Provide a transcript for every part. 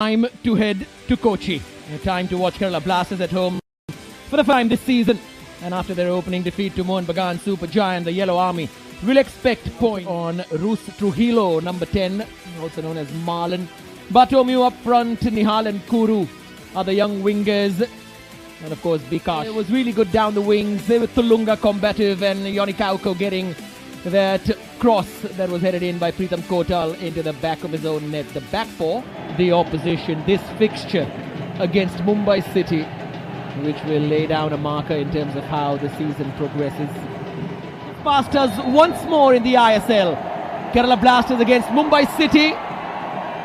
Time to head to Kochi. Time to watch Kerala Blasters at home for the first time this season. And after their opening defeat to Mohun Bagan Super Giant, the Yellow Army will expect points on Rus Trujillo, number 10, also known as Marlon. Bartomeu up front, Nihal and Kuru are the young wingers. And of course, Bikash. It was really good down the wings. They were Tulunga combative and Yoni Kauko getting that cross that was headed in by Pritham Kotal into the back of his own net. The back four, the opposition, this fixture against Mumbai City, which will lay down a marker in terms of how the season progresses. Blasters once more in the ISL. Kerala Blasters against Mumbai City.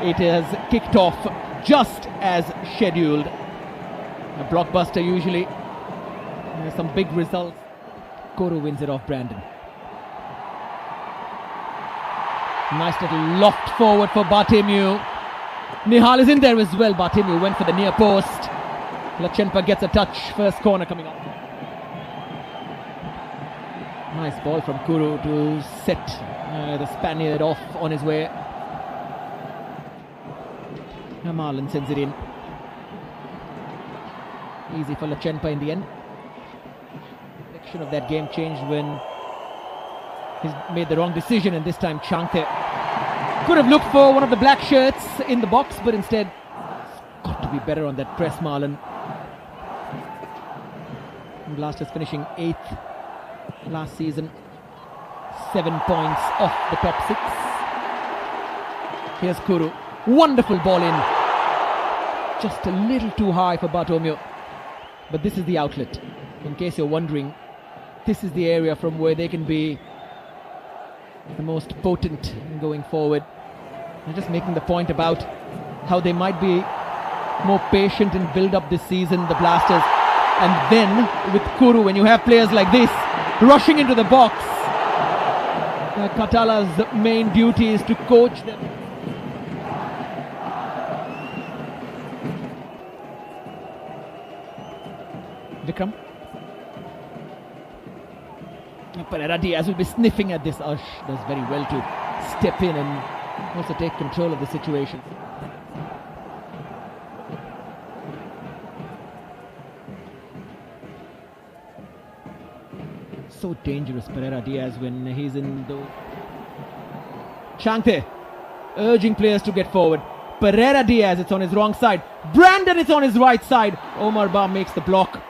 It has kicked off just as scheduled. A blockbuster usually. Some big results. Koro wins it off Brandon. Nice little loft forward for Bartomeu. Nihal is in there as well. Bartomeu went for the near post. Lachenpa gets a touch. First corner coming up. Nice ball from Kuru to set the Spaniard off on his way. Marlon sends it in. Easy for Lachenpa in the end. Direction of that game changed when he's made the wrong decision, and this time Chhangte could have looked for one of the black shirts in the box, but instead got to be better on that press, Marlon. And Blasters finishing 8th last season, 7 points off the top 6. Here's Kuru, wonderful ball in, just a little too high for Bartomeu, but this is the outlet. In case you're wondering, this is the area from where they can be the most potent going forward. I'm just making the point about how they might be more patient and build up this season, the Blasters. And then with Kuru, when you have players like this rushing into the box, Katala's main duty is to coach them. Vikram. Pereira Diaz will be sniffing at this. Arsh does very well to step in and also take control of the situation. So dangerous, Pereira Diaz, when he's in the... Chhangte urging players to get forward. Pereira Diaz, it's on his wrong side. Brandon, it's on his right side. Omar Ba makes the block.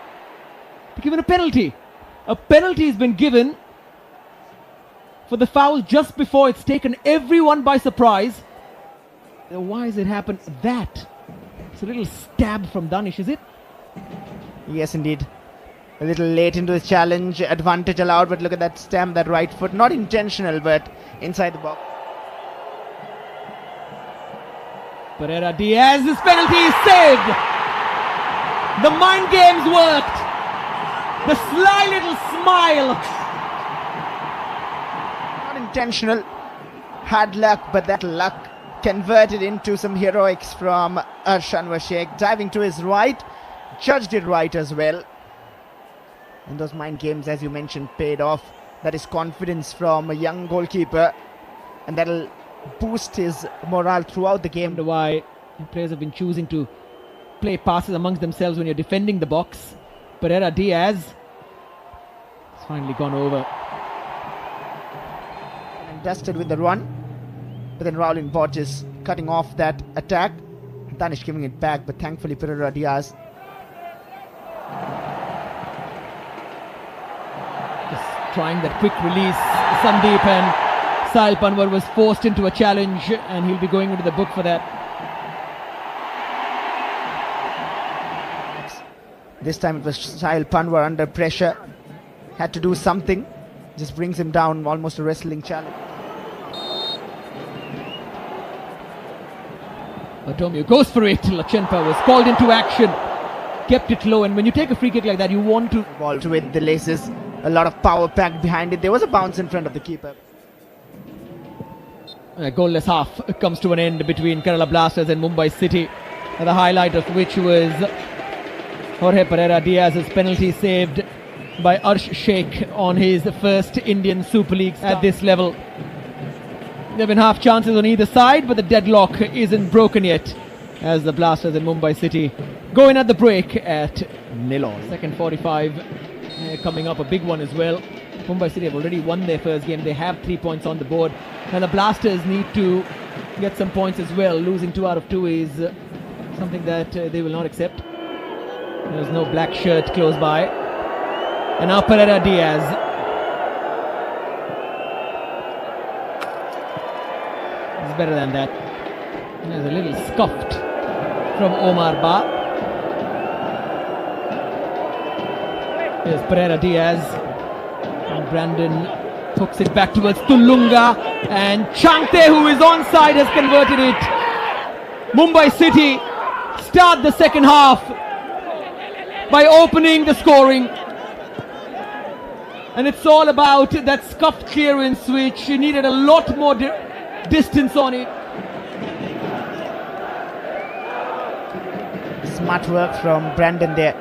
They're given a penalty. A penalty has been given for the foul just before it's taken everyone by surprise. Why has it happened? That. It's a little stab from Danish, is it? Yes, indeed. A little late into his challenge. Advantage allowed, but look at that stamp, that right foot. Not intentional, but inside the box. Pereira Diaz's penalty is saved. The mind games worked. The sly little smile. Not intentional. Had luck, but that luck converted into some heroics from Arshanwar Sheikh. Diving to his right. Judged it right as well. And those mind games, as you mentioned, paid off. That is confidence from a young goalkeeper. And that'll boost his morale throughout the game. Why players have been choosing to play passes amongst themselves when you're defending the box. Pereira Diaz has finally gone over. And dusted with the run. But then Raulin Borges cutting off that attack. Danish giving it back, but thankfully Pereira Diaz. Just trying that quick release. Sandeep and Sahil Panwar was forced into a challenge, and he'll be going into the book for that. This time it was Sahil Panwar under pressure. Had to do something. Just brings him down, almost a wrestling challenge. Bartomeu goes for it. Lachenpa was called into action. Kept it low, and when you take a free kick like that, you want to... Ball to it, the laces. A lot of power packed behind it. There was a bounce in front of the keeper. A goalless half comes to an end between Kerala Blasters and Mumbai City, the highlight of which was Jorge Pereira Diaz's penalty saved by Arsh Sheikh on his first Indian Super League at this level. There have been half chances on either side, but the deadlock isn't broken yet. as the Blasters in Mumbai City go in at the break at 0-0. Second 45 coming up, a big one as well. Mumbai City have already won their first game. They have 3 points on the board. And the Blasters need to get some points as well. Losing 2 out of 2 is something that they will not accept. There's no black shirt close by. And now Pereira Diaz. It's better than that. There's a little scuffed from Omar Ba. Here's Pereira Diaz. And Brandon hooks it back towards Tulunga. And Chhangte, who is onside, has converted it. Mumbai City start the second half by opening the scoring. And it's all about that scuffed clearance, which needed a lot more distance on it. Smart work from Brandon there.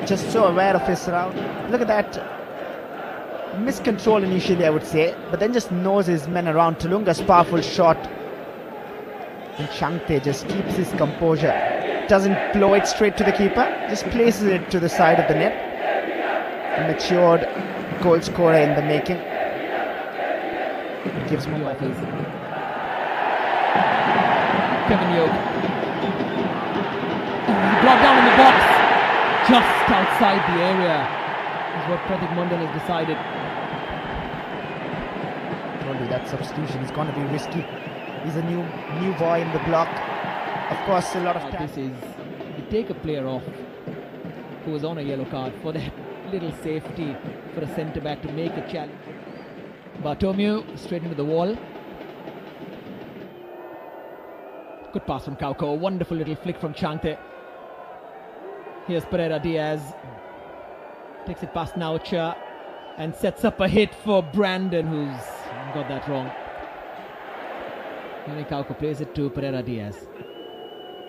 Just so aware of his surround. Look at that. Miscontrol initially, I would say, but then just knows his men around. Tulunga's powerful shot. And Chhangte just keeps his composure. Doesn't blow it straight to the keeper. Just places it to the side of the net. A matured goal scorer in the making. Gives Mumbai please. Kevin Yoke. Brought down in the box. Just outside the area. Is what Pratik Mondal has decided. Only that substitution is going to be risky. He's a new boy in the block. Of course, a lot of time. This is, you take a player off who was on a yellow card for that little safety for a centre back to make a challenge. Bartomeu straight into the wall. Good pass from Kauko. Wonderful little flick from Chhangte. Here's Pereira Diaz. Takes it past Naucha and sets up a hit for Brandon, who's got that wrong. Yannick Kauko plays it to Pereira Diaz.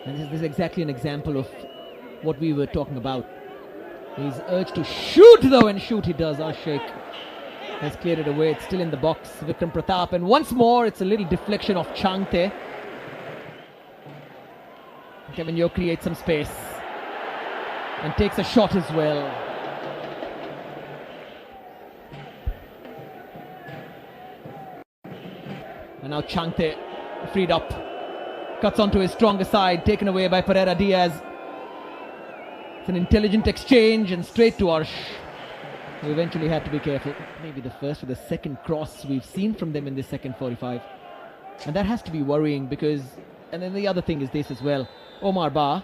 And this is exactly an example of what we were talking about. He's urged to shoot though, and shoot he does. Ashik has cleared it away. It's still in the box. Vikram Pratap, and once more it's a little deflection of Chhangte. Kevin Yo creates some space and takes a shot as well. And now Chhangte freed up. Cuts onto his stronger side, taken away by Pereira Diaz. It's an intelligent exchange and straight to Arsh, who eventually had to be careful. Maybe the first or the second cross we've seen from them in this second 45. And that has to be worrying because, and then the other thing is this as well. Omar Ba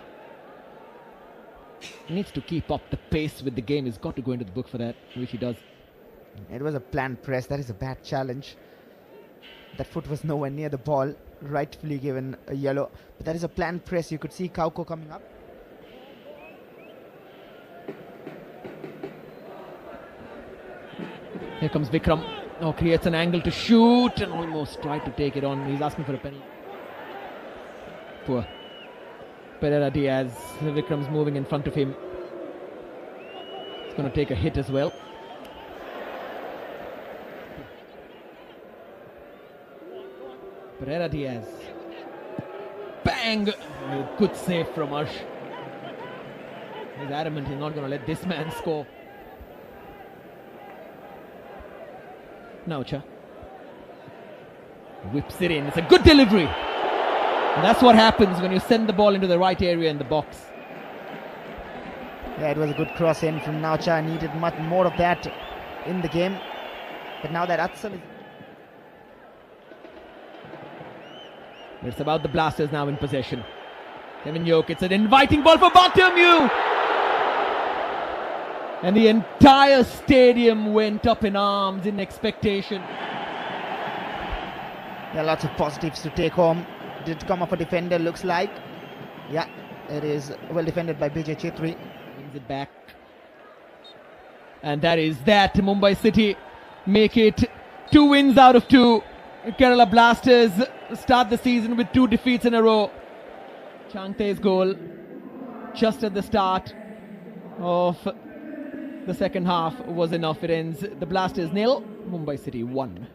needs to keep up the pace with the game. He's got to go into the book for that, which he does. It was a planned press. That is a bad challenge. That foot was nowhere near the ball. Rightfully given a yellow. But that is a planned press. You could see Kauko coming up. Here comes Vikram. Oh, creates an angle to shoot and almost tried to take it on. He's asking for a penalty. Poor Pereira Diaz. Vikram's moving in front of him. He's going to take a hit as well. Pereira Diaz. Bang! Good save from Arsh. He's adamant he's not going to let this man score. Naucha whips it in. It's a good delivery. And that's what happens when you send the ball into the right area in the box. Yeah, it was a good cross in from Naucha. Needed much more of that in the game. But now that Atsal is... It's about the Blasters now in possession. Kevin Yoke, it's an inviting ball for Bartomeu. And the entire stadium went up in arms in expectation. Yeah, lots of positives to take home. Did come up a defender, looks like. Yeah, it is well defended by BJ Chetri. Brings it back. And that is that. Mumbai City make it 2 wins out of 2. Kerala Blasters start the season with 2 defeats in a row. Chhangte's goal just at the start of the second half was enough. It ends the Blasters 0, Mumbai City 1.